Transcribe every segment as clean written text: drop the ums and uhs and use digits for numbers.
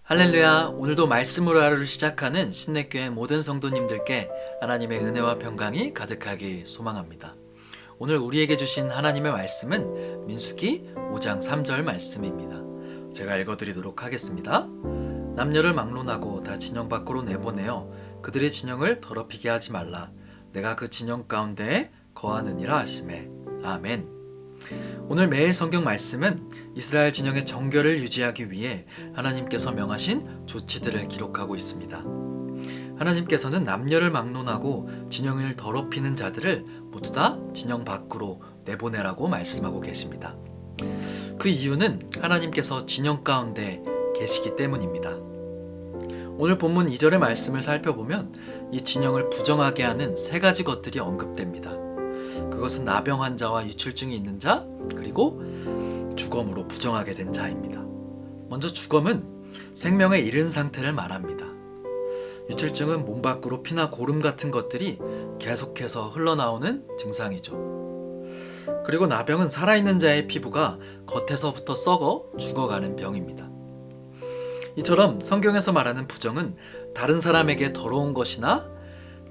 할렐루야. 오늘도 말씀으로 하루를 시작하는 신내교회 모든 성도님들께 하나님의 은혜와 평강이 가득하길 소망합니다. 오늘 우리에게 주신 하나님의 말씀은 민수기 5장 3절 말씀입니다. 제가 읽어드리도록 하겠습니다. 남녀를 막론하고 다 진영 밖으로 내보내어 그들의 진영을 더럽히게 하지 말라. 내가 그 진영 가운데에 거하느니라 하시매. 아멘. 오늘 매일 성경 말씀은 이스라엘 진영의 정결을 유지하기 위해 하나님께서 명하신 조치들을 기록하고 있습니다. 하나님께서는 남녀를 막론하고 진영을 더럽히는 자들을 모두 다 진영 밖으로 내보내라고 말씀하고 계십니다. 그 이유는 하나님께서 진영 가운데 계시기 때문입니다. 오늘 본문 2절의 말씀을 살펴보면 이 진영을 부정하게 하는 세 가지 것들이 언급됩니다. 그것은 나병 환자와 유출증이 있는 자, 그리고 주검으로 부정하게 된 자입니다. 먼저 주검은 생명에 이른 상태를 말합니다. 유출증은 몸 밖으로 피나 고름 같은 것들이 계속해서 흘러나오는 증상이죠. 그리고 나병은 살아있는 자의 피부가 겉에서부터 썩어 죽어가는 병입니다. 이처럼 성경에서 말하는 부정은 다른 사람에게 더러운 것이나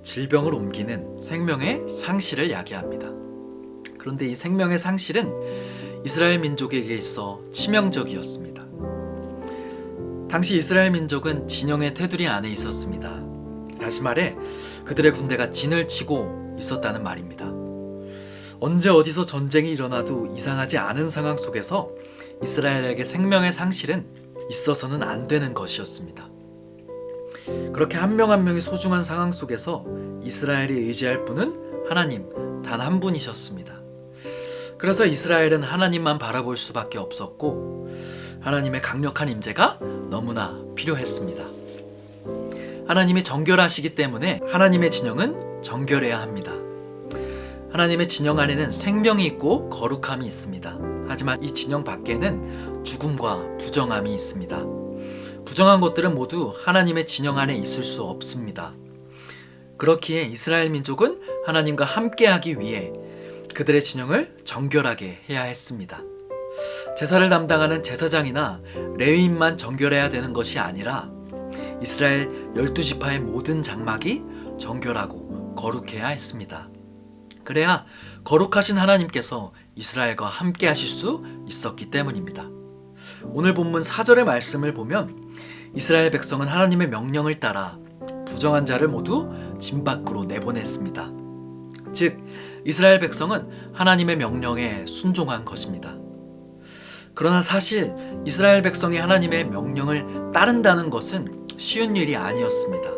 질병을 옮기는 생명의 상실을 야기합니다. 그런데 이 생명의 상실은 이스라엘 민족에게 있어 치명적이었습니다. 당시 이스라엘 민족은 진영의 테두리 안에 있었습니다. 다시 말해 그들의 군대가 진을 치고 있었다는 말입니다. 언제 어디서 전쟁이 일어나도 이상하지 않은 상황 속에서 이스라엘에게 생명의 상실은 있어서는 안 되는 것이었습니다. 그렇게 한 명 한 명이 소중한 상황 속에서 이스라엘이 의지할 분은 하나님 단 한 분이셨습니다. 그래서 이스라엘은 하나님만 바라볼 수밖에 없었고 하나님의 강력한 임재가 너무나 필요했습니다. 하나님이 정결하시기 때문에 하나님의 진영은 정결해야 합니다. 하나님의 진영 안에는 생명이 있고 거룩함이 있습니다. 하지만 이 진영 밖에는 죽음과 부정함이 있습니다. 부정한 것들은 모두 하나님의 진영 안에 있을 수 없습니다. 그렇기에 이스라엘 민족은 하나님과 함께하기 위해 그들의 진영을 정결하게 해야 했습니다. 제사를 담당하는 제사장이나 레위인만 정결해야 되는 것이 아니라 이스라엘 12지파의 모든 장막이 정결하고 거룩해야 했습니다. 그래야 거룩하신 하나님께서 이스라엘과 함께 하실 수 있었기 때문입니다. 오늘 본문 4절의 말씀을 보면 이스라엘 백성은 하나님의 명령을 따라 부정한 자를 모두 진 밖으로 내보냈습니다. 즉 이스라엘 백성은 하나님의 명령에 순종한 것입니다. 그러나 사실 이스라엘 백성이 하나님의 명령을 따른다는 것은 쉬운 일이 아니었습니다.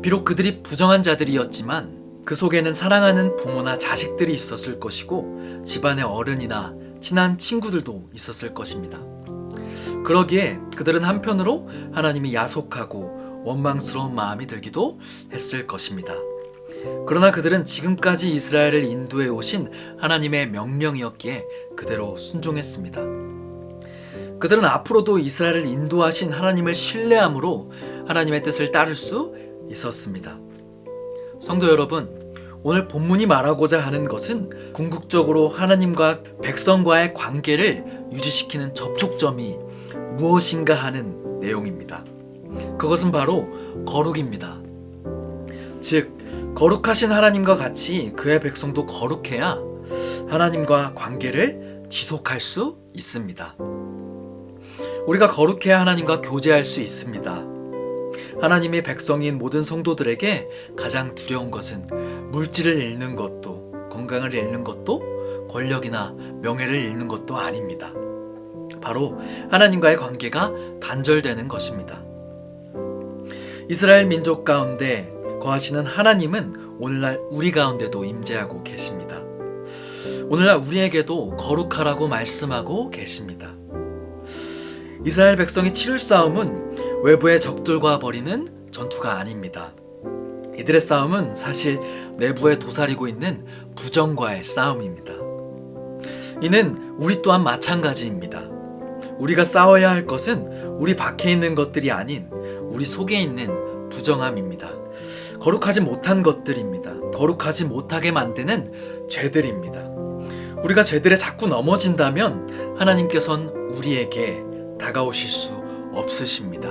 비록 그들이 부정한 자들이었지만 그 속에는 사랑하는 부모나 자식들이 있었을 것이고 집안의 어른이나 친한 친구들도 있었을 것입니다. 그러기에 그들은 한편으로 하나님이 야속하고 원망스러운 마음이 들기도 했을 것입니다. 그러나 그들은 지금까지 이스라엘을 인도해 오신 하나님의 명령이었기에 그대로 순종했습니다. 그들은 앞으로도 이스라엘을 인도하신 하나님을 신뢰함으로 하나님의 뜻을 따를 수 있었습니다. 성도 여러분, 오늘 본문이 말하고자 하는 것은 궁극적으로 하나님과 백성과의 관계를 유지시키는 접촉점이 무엇인가 하는 내용입니다. 그것은 바로 거룩입니다. 즉 거룩하신 하나님과 같이 그의 백성도 거룩해야 하나님과 관계를 지속할 수 있습니다. 우리가 거룩해야 하나님과 교제할 수 있습니다. 하나님의 백성인 모든 성도들에게 가장 두려운 것은 물질을 잃는 것도, 건강을 잃는 것도, 권력이나 명예를 잃는 것도 아닙니다. 바로 하나님과의 관계가 단절되는 것입니다. 이스라엘 민족 가운데 거하시는 하나님은 오늘날 우리 가운데도 임재하고 계십니다. 오늘날 우리에게도 거룩하라고 말씀하고 계십니다. 이스라엘 백성이 치를 싸움은 외부의 적들과 벌이는 전투가 아닙니다. 이들의 싸움은 사실 내부에 도사리고 있는 부정과의 싸움입니다. 이는 우리 또한 마찬가지입니다. 우리가 싸워야 할 것은 우리 밖에 있는 것들이 아닌 우리 속에 있는 부정함입니다. 거룩하지 못한 것들입니다. 거룩하지 못하게 만드는 죄들입니다. 우리가 죄들에 자꾸 넘어진다면 하나님께서는 우리에게 다가오실 수 없으십니다.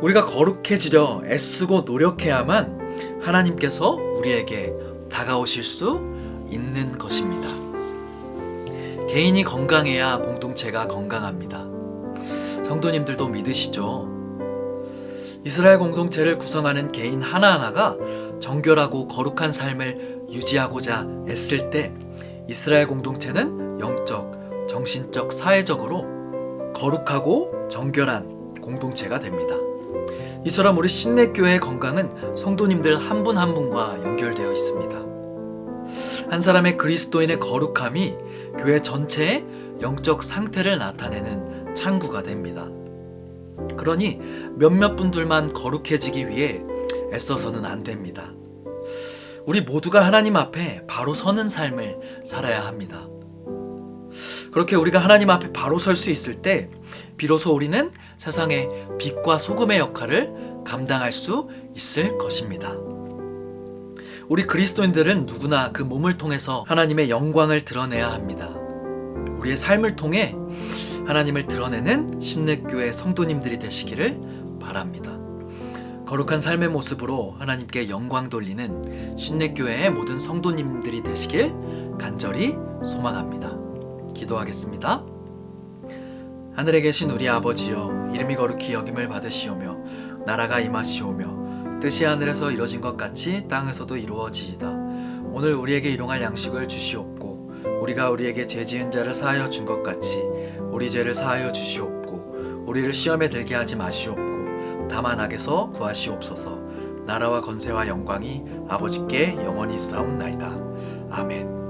우리가 거룩해지려 애쓰고 노력해야만 하나님께서 우리에게 다가오실 수 있는 것입니다. 개인이 건강해야 공동체가 건강합니다. 성도님들도 믿으시죠? 이스라엘 공동체를 구성하는 개인 하나하나가 정결하고 거룩한 삶을 유지하고자 애쓸 때 이스라엘 공동체는 영적, 정신적, 사회적으로 거룩하고 정결한 공동체가 됩니다. 이처럼 우리 신내교회의 건강은 성도님들 한 분 한 분과 연결되어 있습니다. 한 사람의 그리스도인의 거룩함이 교회 전체의 영적 상태를 나타내는 창구가 됩니다. 그러니 몇몇 분들만 거룩해지기 위해 애써서는 안 됩니다. 우리 모두가 하나님 앞에 바로 서는 삶을 살아야 합니다. 그렇게 우리가 하나님 앞에 바로 설 수 있을 때 비로소 우리는 세상의 빛과 소금의 역할을 감당할 수 있을 것입니다. 우리 그리스도인들은 누구나 그 몸을 통해서 하나님의 영광을 드러내야 합니다. 우리의 삶을 통해 하나님을 드러내는 신내교회 성도님들이 되시기를 바랍니다. 거룩한 삶의 모습으로 하나님께 영광 돌리는 신내교회의 모든 성도님들이 되시길 간절히 소망합니다. 기도하겠습니다. 하늘에 계신 우리 아버지여, 이름이 거룩히 여김을 받으시오며 나라가 임하시오며 뜻이 하늘에서 이루어진 것 같이 땅에서도 이루어지이다. 오늘 우리에게 일용할 양식을 주시옵고 우리가 우리에게 죄 지은 자를 사하여 준 것 같이 우리 죄를 사하여 주시옵고 우리를 시험에 들게 하지 마시옵고 다만 악에서 구하시옵소서. 나라와 권세와 영광이 아버지께 영원히 있사옵나이다. 아멘.